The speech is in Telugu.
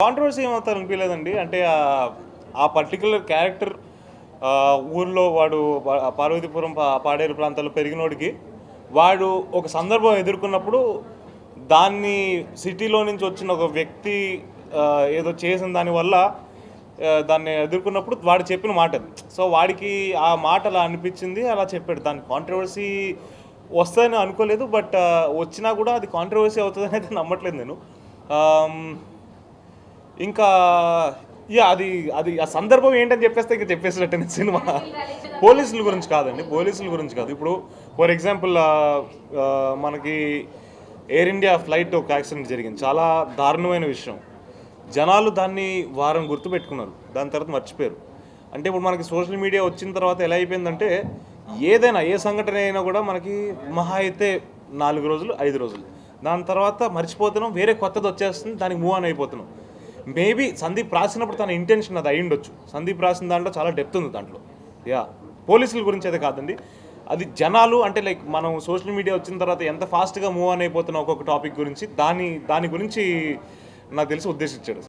కాంట్రవర్సీ ఏమవుతారు అనిపించలేదండి. అంటే ఆ పర్టికులర్ క్యారెక్టర్ ఊర్లో వాడు పార్వతీపురం పాడేరు ప్రాంతాల్లో పెరిగినోడికి వాడు ఒక సందర్భం ఎదుర్కొన్నప్పుడు దాన్ని సిటీలో నుంచి వచ్చిన ఒక వ్యక్తి ఏదో చేసిన దానివల్ల దాన్ని ఎదుర్కొన్నప్పుడు వాడు చెప్పిన మాట అది. సో వాడికి ఆ మాట అలా అనిపించింది, అలా చెప్పాడు. దాని కాంట్రవర్సీ వస్తుందని అనుకోలేదు. బట్ వచ్చినా కూడా అది కాంట్రవర్సీ అవుతుందని అయితే నమ్మట్లేదు నేను. ఇంకా అది అది ఆ సందర్భం ఏంటని చెప్పేస్తే ఇంకా చెప్పేసినట్టు సినిమా. పోలీసుల గురించి కాదండి, పోలీసుల గురించి కాదు. ఇప్పుడు ఫర్ ఎగ్జాంపుల్ మనకి ఎయిర్ ఇండియా ఫ్లైట్ ఒక యాక్సిడెంట్ జరిగింది, చాలా దారుణమైన విషయం. జనాలు దాన్ని వారం గుర్తుపెట్టుకున్నారు, దాని తర్వాత మర్చిపోయారు. అంటే ఇప్పుడు మనకి సోషల్ మీడియా వచ్చిన తర్వాత ఎలా అయిపోయిందంటే ఏదైనా ఏ సంఘటన అయినా కూడా మనకి మహా అయితే 4 రోజులు 5 రోజులు, దాని తర్వాత మర్చిపోతున్నాం, వేరే కొత్తది వచ్చేస్తుంది, దానికి మూవ్ ఆన్ అయిపోతున్నాం. మేబీ సందీప్ రాసినప్పుడు తన ఇంటెన్షన్ అది అయి ఉండొచ్చు. సందీప్ రాసిన దాంట్లో చాలా డెప్త్ ఉంది దాంట్లో. పోలీసుల గురించి అయితే కాదండి, అది జనాలు అంటే లైక్ మనం సోషల్ మీడియా వచ్చిన తర్వాత ఎంత ఫాస్ట్గా మూవ్ ఆన్ అయిపోతున్నాం ఒక్కొక్క టాపిక్ గురించి, దాని గురించి నాకు తెలిసి ఉద్దేశించాడు.